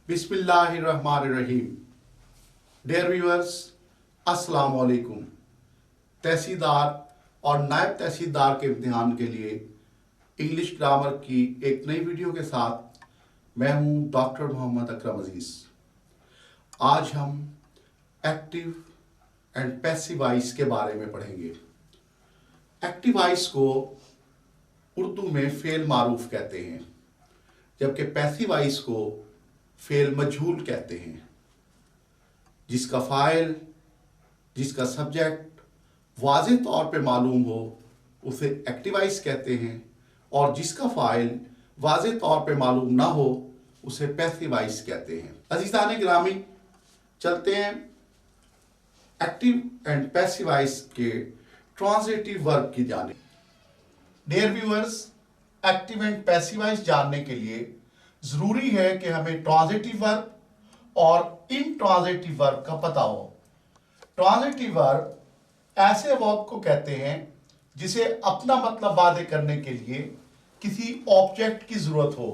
बिस्मिल्लाहिर्रहमानिर्रहीम। Dear viewers, अस्सलाम वालेकुम। तहसीलदार और नायब तहसीलदार के इम्तिहान के लिए इंग्लिश ग्रामर की एक नई वीडियो के साथ मैं हूं डॉक्टर मोहम्मद अकरम अजीज़। आज हम एक्टिव एंड पैसिव वॉइस के बारे में पढ़ेंगे। एक्टिव वॉइस को उर्दू में फ़ेल मारूफ कहते हैं, जबकि पैसिव वॉइस को फ़ेल मजहूल कहते हैं। जिसका फ़ाइल, जिसका सब्जेक्ट वाज़ेह तौर पे मालूम हो उसे एक्टिव वॉइस कहते हैं, और जिसका फ़ाइल वाज़ेह तौर पे मालूम ना हो उसे पैसिव वॉइस कहते हैं। अज़ीज़ान गिरामी, चलते हैं एक्टिव एंड पैसिव वॉइस के ट्रांज़िटिव वर्ब की जानिब। Dear viewers, active and passive voice जानने के लिए ज़रूरी है कि हमें ट्रांज़िटिव वर्ब और इंट्रांज़िटिव वर्ब का पता हो। ट्रांज़िटिव वर्ब ऐसे वर्ब को कहते हैं जिसे अपना मतलब वादे करने के लिए किसी ऑब्जेक्ट की ज़रूरत हो।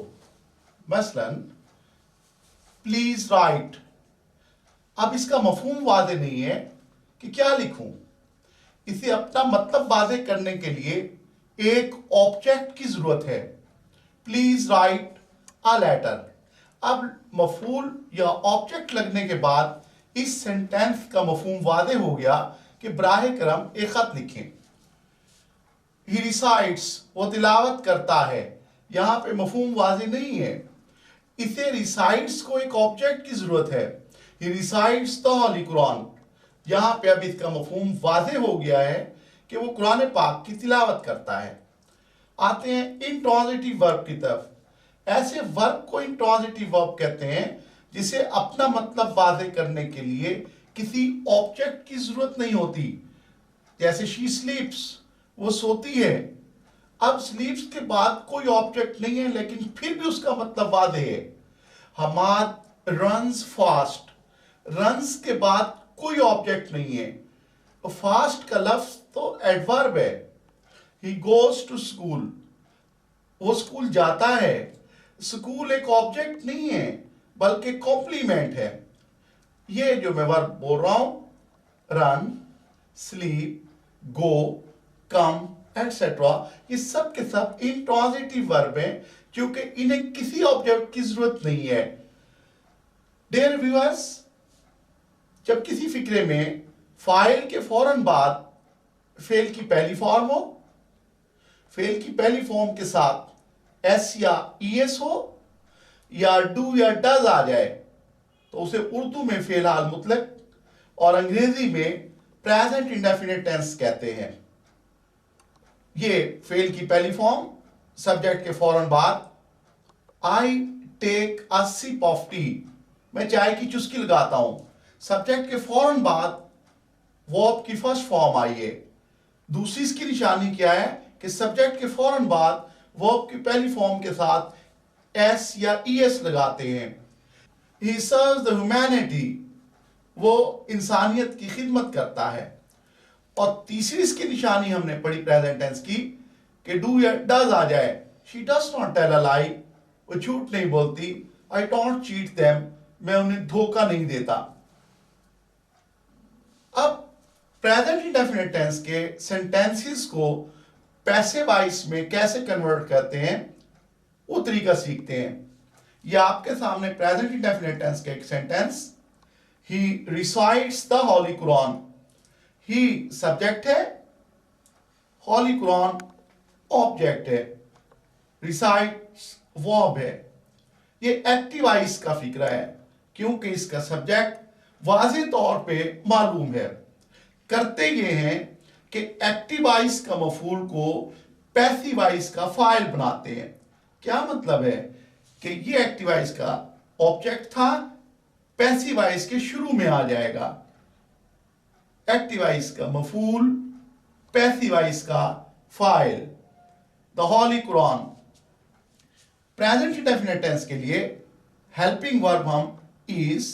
मसलन प्लीज राइट। अब इसका मफहूम वादे नहीं है कि क्या लिखूं। इसे अपना मतलब वादे करने के लिए एक ऑब्जेक्ट की जरूरत है। Please write a letter. अब मफूल या ऑब्जेक्ट लगने के बाद इस सेंटेंस का मफहूम वादे हो गया कि बराह करम एक खत लिखें। ही रिसाइट्स, वो तिलावत करता है। यहां पे मफहूम वाजे नहीं है। इसे रिसाइट्स को एक ऑब्जेक्ट की जरूरत है। ही रिसाइट्स द होली कुरान। यहां पे अब इसका मफहूम वाजे हो गया है कि वो कुरान पाक की तिलावत करता है। आते हैं इंट्रांजिटिव वर्ब की तरफ। ऐसे वर्ब को इंट्रांजिटिव वर्ब कहते हैं जिसे अपना मतलब वाजे करने के लिए किसी ऑब्जेक्ट की जरूरत नहीं होती। जैसे शी स्लीप्स, वो सोती है। अब स्लीप्स के बाद कोई ऑब्जेक्ट नहीं है, लेकिन फिर भी उसका मतलब वादे है। Hammad runs fast. रन्स के बाद कोई ऑब्जेक्ट नहीं है। फास्ट का लफ्ज तो एडवर्ब है। ही गोज टू स्कूल, वो स्कूल जाता है। स्कूल एक ऑब्जेक्ट नहीं है बल्कि कॉम्प्लीमेंट है। ये जो मैं वर्ब बोल रहा हूं, रन, स्लीप, गो, कम एटसेट्रा, ये सब के सब इंट्रांजिटिव वर्ब हैं क्योंकि इन्हें किसी ऑब्जेक्ट की जरूरत नहीं है। डियर व्यूअर्स, जब किसी फिक्रे में फाइल के फौरन बाद फेल की पहली फॉर्म हो, फेल की पहली फॉर्म के साथ एस या ईएस हो, या डू या डज आ जाए, तो उसे उर्दू में फेल हाल मुतलक और अंग्रेजी में प्रेजेंट इंडेफिनिट टेंस कहते हैं। ये फेल की पहली फॉर्म, सब्जेक्ट के फौरन बाद I take a sip of tea, मैं चाय की चुस्की लगाता हूं। सब्जेक्ट के फौरन बाद वर्ब की फर्स्ट फॉर्म आई है। दूसरी इसकी निशानी क्या है कि सब्जेक्ट के फौरन बाद वर्ब की पहली फॉर्म के साथ एस या ईएस लगाते हैं। ही सर्व्स द ह्यूमैनिटी, वो इंसानियत की खिदमत करता है। और तीसरी इसकी निशानी हमने पढ़ी प्रेजेंट टेंस की कि डू या डज आ जाए। She does not tell a lie, वो झूठ नहीं बोलती। आई डोंट चीट देम, मैं उन्हें धोखा नहीं देता। अब प्रेजेंट इंडेफिनिट टेंस के सेंटेंसेस को पैसिव वॉइस में कैसे कन्वर्ट करते हैं वो तरीका सीखते हैं। ये आपके सामने प्रेजेंट इंडेफिनिट टेंस का एक sentence, he recites the holy Quran. He subject है, होली कुरान ऑब्जेक्ट है, रिसाइट्स वर्ब है। ये एक्टिव वॉइस का फिक्रा है क्योंकि इसका सब्जेक्ट वाज़ेह तौर पे मालूम है। करते ये हैं कि एक्टिव वॉइस का मफूल को पैसिव वॉइस का फाइल बनाते हैं। क्या मतलब है कि ये एक्टिव वॉइस का ऑब्जेक्ट था, पैसिव वॉइस के शुरू में आ जाएगा। एक्टिव वॉइस का मफूल, पैसिव वॉइस का फाइल। The holy Quran. Present indefinite tense के लिए हेल्पिंग वर्ब हम इज,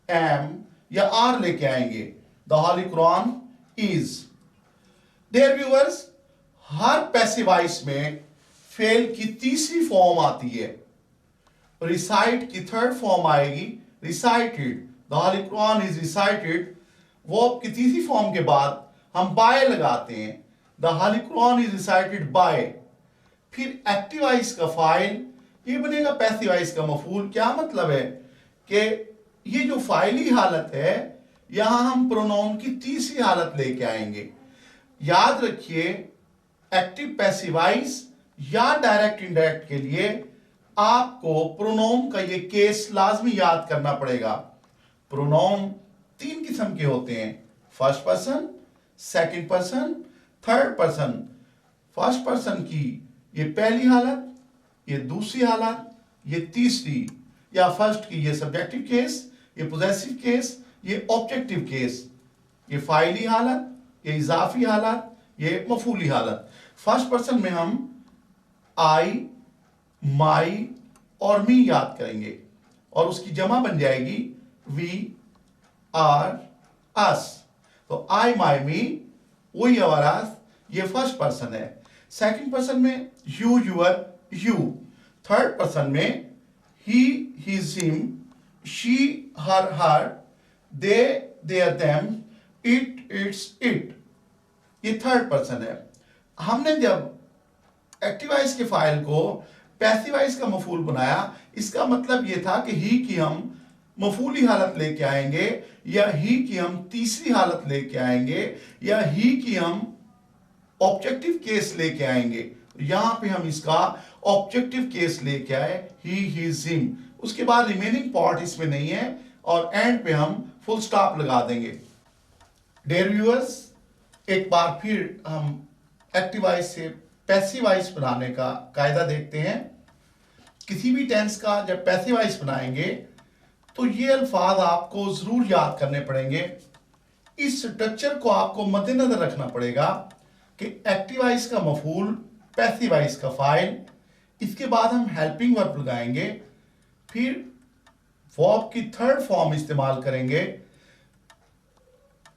एम या आर लेके आएंगे। The holy Quran is. Dear viewers, हर पैसिव वॉइस में फेल की तीसरी फॉर्म आती है। रिसाइट की थर्ड फॉर्म आएगी recited, the holy Quran is recited. Verb की तीसरी फॉर्म के बाद हम बाय लगाते हैं, the holy Quran is recited by. फिर एक्टिवाइज का फाइल, ये बनेगा पैसिवाइज का मफूल। क्या मतलब है कि ये जो फाइली हालत है यहां हम प्रोनाउन की तीसरी हालत लेके आएंगे। याद रखिए एक्टिव पैसिवाइज या डायरेक्ट इनडायरेक्ट के लिए आपको प्रोनाउन का ये केस लाजमी याद करना पड़ेगा। प्रोनाउन तीन किस्म के होते हैं, first person, second person, third person. First person की ये पहली हालत, ये दूसरी हालत, ये तीसरी, या फर्स्ट की ये सब्जेक्टिव केस, ये पोजेसिव केस, ये ऑब्जेक्टिव केस, ये फाइली हालत, ये इजाफी हालत, ये मफूली हालत। फर्स्ट पर्सन में हम आई, माई और मी याद करेंगे और उसकी जमा बन जाएगी वी, आर, अस। तो आई, माई, मी, वही हमारा ये फर्स्ट पर्सन है। सेकंड पर्सन में you, your, you. Third person में he, his, him, she, her, her, they, their, them, it, its, it. ये थर्ड पर्सन है। हमने जब एक्टिवाइज के फाइल को पैसिवाइज का मफूल बनाया, इसका मतलब यह था कि ही की हम मफूली हालत लेके आएंगे, या ही की हम तीसरी हालत लेके आएंगे, या ही की हम ऑब्जेक्टिव केस लेके आएंगे। यहां पे हम इसका ऑब्जेक्टिव केस लेके आए, ही, हिज, हिम। उसके बाद रिमेनिंग पार्ट इसमें नहीं है और एंड पे हम फुल स्टॉप लगा देंगे। डियर व्यूअर्स, एक बार फिर हम एक्टिवाइज से पैसिवाइज बनाने का कायदा देखते हैं। किसी भी टेंस का जब पैसिवाइज बनाएंगे तो ये अल्फाज आपको जरूर याद करने पड़ेंगे। इस स्ट्रक्चर को आपको मद्देनजर रखना पड़ेगा कि एक्टिवाइज का मफूल, पैसिवाइज का फाइल, इसके बाद हम हेल्पिंग वर्ब लगाएंगे, फिर वर्ब की थर्ड फॉर्म इस्तेमाल करेंगे,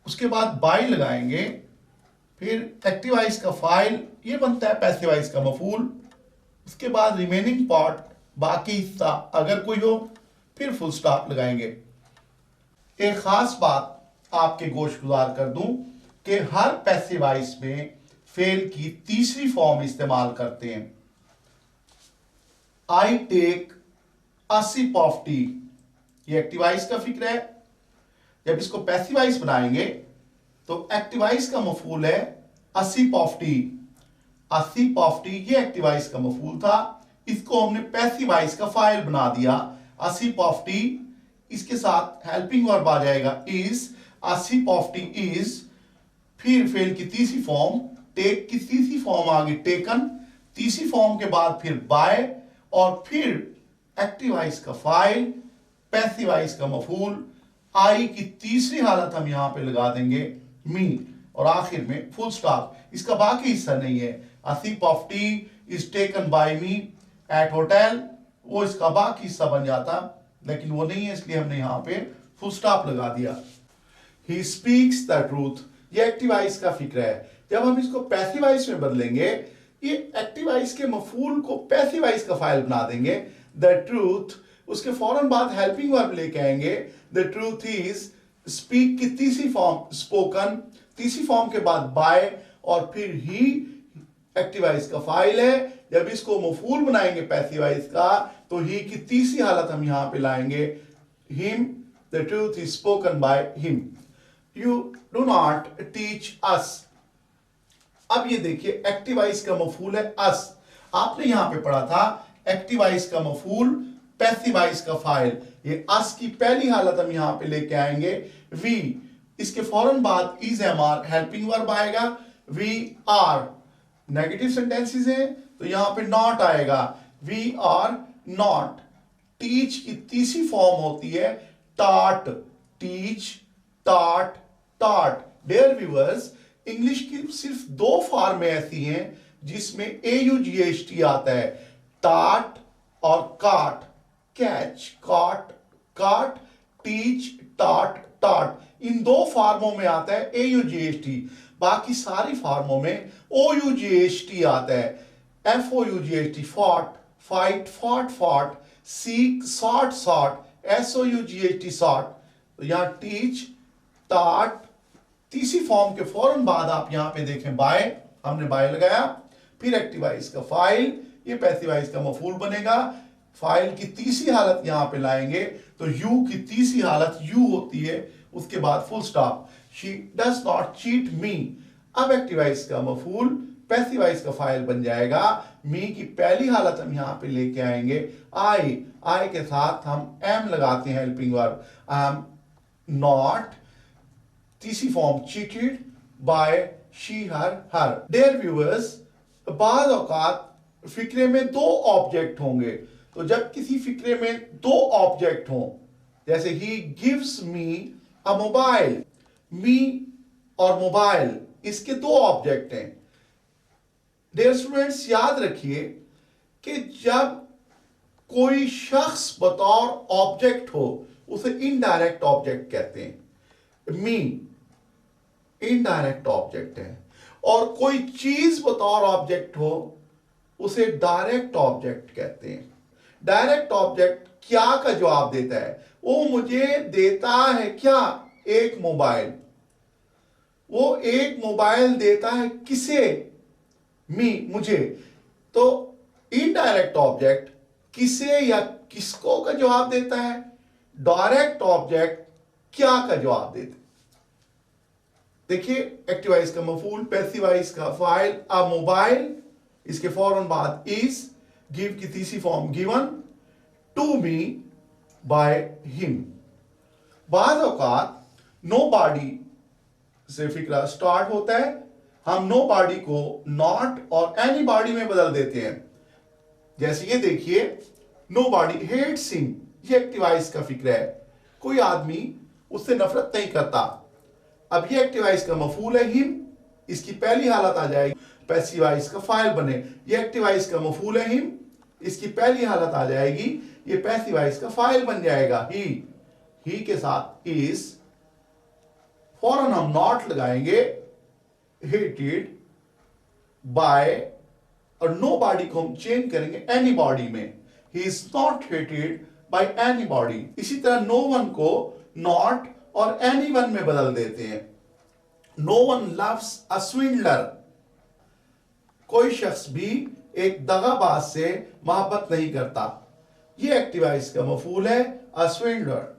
उसके बाद बाय लगाएंगे, फिर एक्टिवाइज का फाइल, ये बनता है पैसिवाइज का मफूल। उसके बाद रिमेनिंग पार्ट, बाकी हिस्सा अगर कोई हो, फिर फुल स्टॉप लगाएंगे। एक खास बात आपके गोशगुजार कर दूं कि हर पैसिवाइज में फेल की तीसरी फॉर्म इस्तेमाल करते हैं। I take a sip of tea, ये एक्टिवाइज का फिक्र है। जब इसको पैसिवाइज बनाएंगे तो एक्टिवाइज का मफूल है a sip of tea. A sip of tea ये एक्टिवाइज का मफूल था, इसको हमने पैसिवाइज का फाइल बना दिया, अ सिप ऑफ टी। इसके साथ हेल्पिंग वर्ब आ जाएगा is, a sip of tea is. फिर फेल की तीसरी फॉर्म, टेक की तीसरी फॉर्म आ गई टेकन, तीसरी फॉर्म के बाद फिर बाय, और फिर एक्टिवाइज का फाइल, पैसिवाइज का मफूल। आई की तीसरी हालत हम यहां पे लगा देंगे मी, और आखिर में फुल स्टॉप। इसका बाकी हिस्सा नहीं है। A sip of tea is taken by me at hotel, वो इसका बाकी हिस्सा बन जाता, लेकिन वो नहीं है, इसलिए हमने यहां पे फुल स्टॉप लगा दिया। ही स्पीक्स द ट्रूथ, ये एक्टिवाइज का फिक्र है। जब हम इसको पैसिवाइज में बदलेंगे, ये एक्टिवाइज के मफूल को पैसिवाइज का फाइल बना देंगे, द ट्रूथ। उसके फौरन बाद हेल्पिंग वर्ब लेके आएंगे, द ट्रूथ इज। स्पीक की तीसरी फॉर्म स्पोकन, तीसरी फॉर्म के बाद बाय, और फिर ही एक्टिवाइज का फाइल है। जब इसको मफूल बनाएंगे पैसिवाइज का, तो ही की तीसरी हालत हम यहां पे लाएंगे, him, the truth is spoken by him. You do not teach us. अब ये देखिए एक्टिवाइज का मफूल है अस। आपने यहां पे पढ़ा था एक्टिवाइज का मफूल, पैसिवाइज का फाइल। ये अस की पहली हालत हम यहां पे लेके आएंगे वी। इसके फौरन बाद is am are helping verb आएगा, वी आर। नेगेटिव सेंटेंसेस है तो यहां पे नॉट आएगा, वी आर नॉट। टीच की तीसरी फॉर्म होती है taught, teach, taught, taught. Dear viewers, English की सिर्फ दो फॉर्में ऐसी हैं जिसमें AUGHT आता है, टॉट और काट। कैच, कॉट, काट, टीच, टॉट, टॉट। इन दो फार्मों में आता है AUGHT, बाकी सारी फार्मों में OUGHT आता है। FOUGHT, fought, fight, fought, fought, seek, sought, sought, SOUGHT, sought. तो यहाँ टीच, टाट, तीसरी फॉर्म के फौरन बाद आप यहाँ पे देखें बाय, हमने बाय लगाया, फिर एक्टिवाइज का फाइल, ये पैसिवाइज का मफूल बनेगा। फाइल की तीसरी हालत यहाँ पे लाएंगे तो यू की तीसरी हालत यू होती है, उसके बाद full stop. She does not cheat मी। अब एक्टिवाइज का मफूल पैसिवाइज का फाइल बन जाएगा। मी की पहली हालत हम यहाँ पे लेके आएंगे आई, आई के साथ हम एम लगाते हैं helping verb. I am not, तीसरी form cheated by she, her. Dear viewers, बाद औकात फिक्रे में दो ऑब्जेक्ट होंगे। तो जब किसी फिक्रे में दो ऑब्जेक्ट हों, जैसे he gives me a mobile, मी और मोबाइल इसके दो ऑब्जेक्ट हैं। डियर स्टूडेंट्स, याद रखिए कि जब कोई शख्स बतौर ऑब्जेक्ट हो उसे इनडायरेक्ट ऑब्जेक्ट कहते हैं। मी इनडायरेक्ट ऑब्जेक्ट है, और कोई चीज बतौर ऑब्जेक्ट हो उसे डायरेक्ट ऑब्जेक्ट कहते हैं। डायरेक्ट ऑब्जेक्ट क्या का जवाब देता है, वो मुझे देता है क्या, एक मोबाइल। वो एक मोबाइल देता है किसे, मी, मुझे। तो इनडायरेक्ट ऑब्जेक्ट किसे या किसको का जवाब देता है, डायरेक्ट ऑब्जेक्ट क्या का जवाब देता है। देखिए, एक्टिवाइज का मफूल, पैसिवाइज का फाइल, अ मोबाइल, इसके फौरन बाद इज, गिव की तीसरी form given, to me by him. बाद औकात नो बॉडी से फिक्रा स्टार्ट होता है, हम नो बॉडी को नॉट और एनी बॉडी में बदल देते हैं। जैसे ये देखिए, नो बॉडी हेट्स हिम, ये एक्टिवाइज का फिक्र है, कोई आदमी उससे नफरत नहीं करता। अब ये एक्टिवाइज का मफूल है हिम, इसकी पहली हालत आ जाएगी, पैसिवाइज का फाइल बने। ये एक्टिवाइज का मफूल है हिम, इसकी पहली हालत आ जाएगी, ये पैसिवाइज का फाइल बन जाएगा ही के साथ इज, फौरन हम नॉट लगाएंगे, हेटेड बाय, और नो बॉडी को हम चेंज करेंगे एनी बॉडी में, he is not hated by anybody. इसी तरह नो वन को नॉट और एनी वन में बदल देते हैं। No one loves a swindler, कोई शख्स भी एक दगाबाज से मोहब्बत नहीं करता। ये एक्टिवाइज का मफूल है, अ स्विंडलर।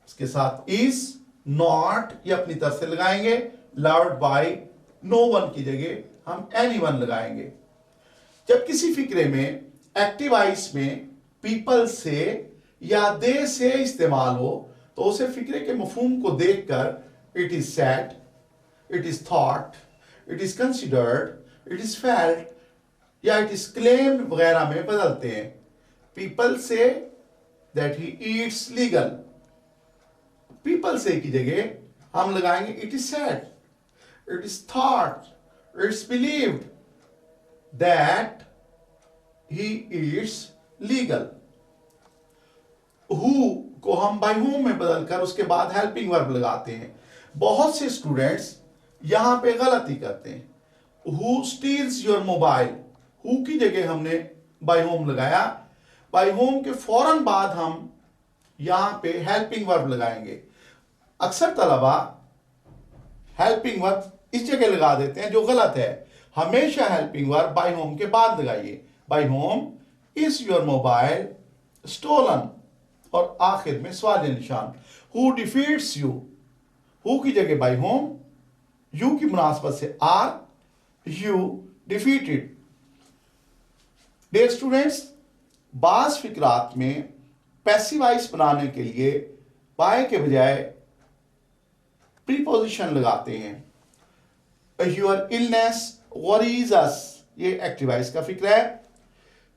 इसके साथ इज, नॉट ये अपनी तरफ से लगाएंगे, लव्ड बाय, नो वन की जगह हम एनी वन लगाएंगे। जब किसी फिक्रे में एक्टिवाइज में पीपल से या दे से इस्तेमाल हो तो उसे फिक्रे के मफहूम को देखकर it is said, it is thought, it is considered, it is felt या इट इज क्लेम्ड वगैरह में बदलते हैं। People say that he eats legal, people से की जगह हम लगाएंगे it is said, it is thought, it's believed that he eats legal. Who co हम बाय whom में बदलकर उसके बाद हेल्पिंग वर्ब लगाते हैं। बहुत से स्टूडेंट्स यहां पे गलती करते हैं। Who steels your mobile, who की जगह हमने बाय whom लगाया, बाय whom के फौरन बाद हम यहां पे हेल्पिंग वर्ब लगाएंगे। अक्सर तलबा हेल्पिंग वर्ब इस जगह लगा देते हैं जो गलत है। हमेशा हेल्पिंग वर्ब बाय whom के बाद लगाइए। By whom is your mobile stolen, और आखिर में सवाल निशान। हु डिफीट्स यू, हु की जगह बाय whom, यू की मुनासबत से are, you defeated. Dear students, बास फिक्रात में पैसिवाइज बनाने के लिए बाय के बजाय प्रीपोजिशन लगाते हैं। योर इलनेस वरीज अस, ये एक्टिवाइज का फिक्र है।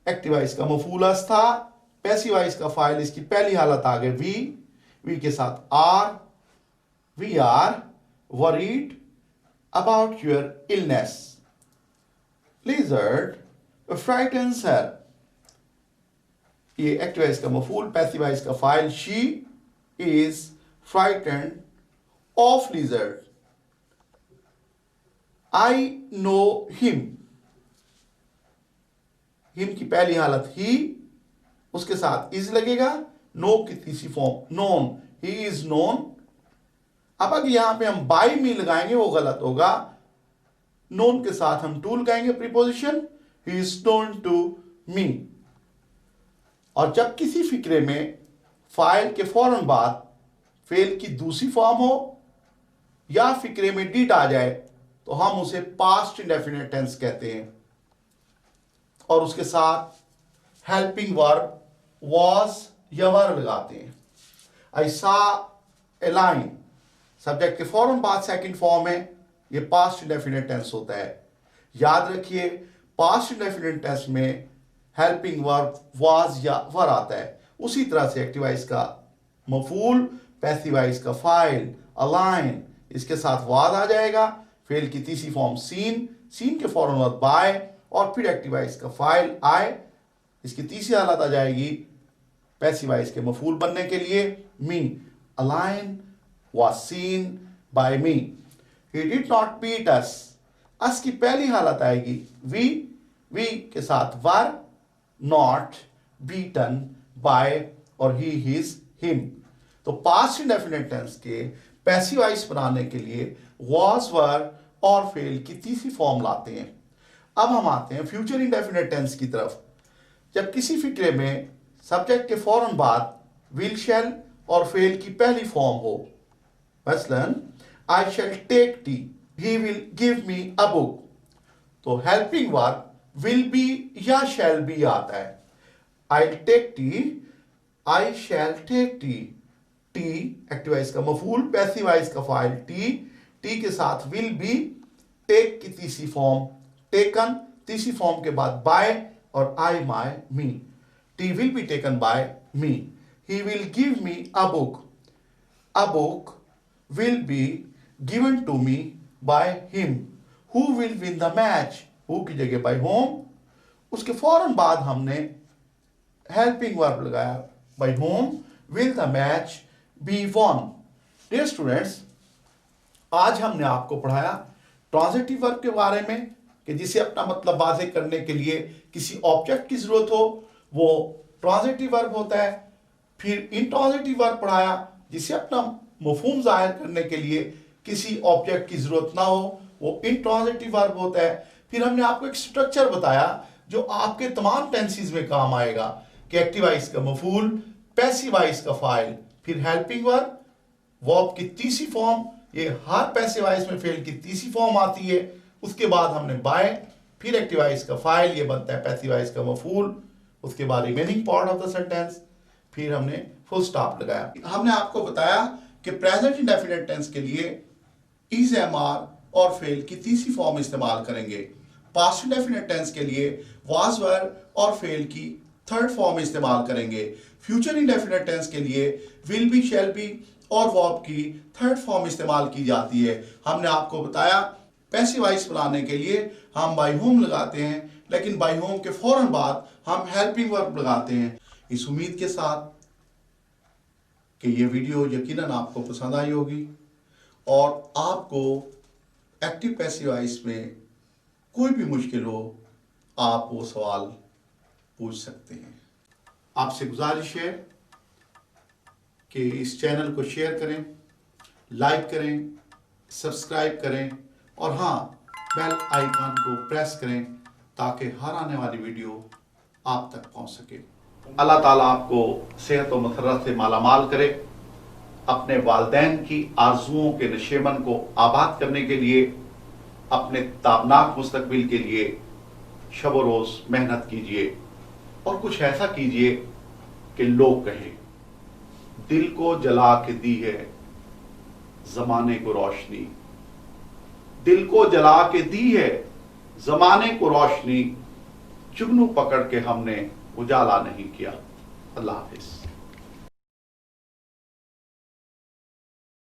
एक्टिवाइज का मफूलस था, पैसिवाइज का फाइल, इसकी पहली हालत आ गई वी के साथ are, we are worried about your illness. Lizard frightens her, ये एक्टिवाइज का मफूल, पैसिवाइज का फाइल, she is frightened of lizard. I know him, him की पहली हालत ही, उसके साथ इज लगेगा, नो की तीसरी form known, he is known. अब अगर यहां पे हम बाय मी लगाएंगे वो गलत होगा, नोन के साथ हम टू लगाएंगे preposition, he is known to me. और जब किसी फिक्रे में फाइल के फौरन बाद फेल की दूसरी फॉर्म हो या फिक्रे में डिड आ जाए तो हम उसे पास्ट इंडेफिनिट टेंस कहते हैं, और उसके साथ हेल्पिंग वर्ब was या वर लगाते हैं। आई सा ए लाइन, सब्जेक्ट के फौरन बाद सेकंड फॉर्म है, ये पास्ट इंडेफिनिट टेंस होता है। याद रखिए पास्ट इंडेफिनिट टेंस में हेल्पिंग वर्ब was या वर आता है। उसी तरह से एक्टिव वॉइस का मफूल, पैसिव वॉइस का फाइल, अलाइन, इसके साथ was आ जाएगा। फेल की तीसरी फॉर्म सीन, सीन के फौरन बाद बाय, और फिर एक्टिव वॉइस का फाइल आई, इसकी तीसरी हालत आ जाएगी पैसिव वॉइस के मफूल बनने के लिए me. A line was seen by me. He did not beat us, us की पहली हालत आएगी वी, वी के साथ वर, नॉट, बीटन, बाय और ही, हिज, हिम। तो पास्ट इंडेफिनिट टेंस के पैसिव वॉइस बनाने के लिए was, वर और फेल की तीसरी फॉर्म लाते हैं। अब हम आते हैं फ्यूचर इंडेफिनिट टेंस की तरफ। जब किसी फिक्रे में सब्जेक्ट के फौरन बाद विल, शैल और फेल की पहली फॉर्म हो, मसलन I shall take tea, he will give me a book, तो हेल्पिंग वर्ब विल बी या शैल बी आता है। I take tea, I shall take tea, tea active voice का मफूल, पैसिव वॉइस का फाइल टी, टी के साथ विल बी, टेक की तीसरी फॉर्म टेकन, तीसरी फॉर्म के बाद बाय और I, my, me. Tea will be taken by me. He will give me a book, a book will be given to me by him. Who will win the match, who की जगह by whom, उसके फौरन बाद हमने helping verb लगाया by whom, will the match be won. Dear students, आज हमने आपको पढ़ाया ट्रांजिटिव वर्ब के बारे में कि जिसे अपना मतलब वाज़ेह करने के लिए किसी ऑब्जेक्ट की जरूरत हो वो ट्रांजिटिव वर्ब होता है। फिर इंट्रांजिटिव वर्ब पढ़ाया जिसे अपना मफहूम जाहिर करने के लिए किसी ऑब्जेक्ट की जरूरत ना हो वो इंट्रांजिटिव वर्ब होता है। फिर हमने आपको एक स्ट्रक्चर बताया जो आपके तमाम टेंसेस में काम आएगा कि एक्टिव वॉइस का मफूल, पैसिव वॉइस का फाइल, फिर हेल्पिंग वर्ब, वर्ब की तीसरी फॉर्म, ये हर पैसिव वॉइस में फेल की तीसरी फॉर्म आती है। उसके बाद हमने बाय, फिर एक्टिव वॉइस का फाइल, ये बनता है पैसिव वॉइस का मफूल, उसके बाद remaining part of the sentence, फिर हमने फुल स्टॉप लगाया। हमने आपको बताया कि प्रेजेंट इंडेफिनिट टेंस के लिए इज, एम, आर और फेल की तीसरी फॉर्म इस्तेमाल करेंगे। पास्ट इंडेफिनिट टेंस के लिए वाज, वर और फेल की थर्ड फॉर्म इस्तेमाल करेंगे। फ्यूचर इंडेफिनिट टेंस के लिए विल बी, शैल बी और वर्ब की थर्ड फॉर्म इस्तेमाल की जाती है। हमने आपको बताया पैसिव वॉइस बनाने के लिए हम बाय होम लगाते हैं, लेकिन बाय होम के फौरन बाद हम हेल्पिंग वर्ब लगाते हैं। इस उम्मीद के साथ कि ये वीडियो यकीनन आपको पसंद आई होगी और आपको एक्टिव पैसिव वॉइस में कोई भी मुश्किल हो आप वो सवाल पूछ सकते हैं। आपसे गुजारिश है कि इस चैनल को शेयर करें, लाइक करें, सब्सक्राइब करें और हाँ, बेल आइकन को प्रेस करें ताकि हर आने वाली वीडियो आप तक पहुंच सके। अल्लाह ताला आपको सेहत और मसरत से मालामाल करे। अपने वालिदैन की आरजुओं के नशेमन को आबाद करने के लिए, अपने ताबनाक मुस्तकबिल के लिए शब व रोज़ मेहनत कीजिए और कुछ ऐसा कीजिए कि लोग कहें दिल को जला के दी है जमाने को रोशनी, दिल को जला के दी है जमाने को रोशनी, जुगनू पकड़ के हमने उजाला नहीं किया। अल्लाह हाफिज।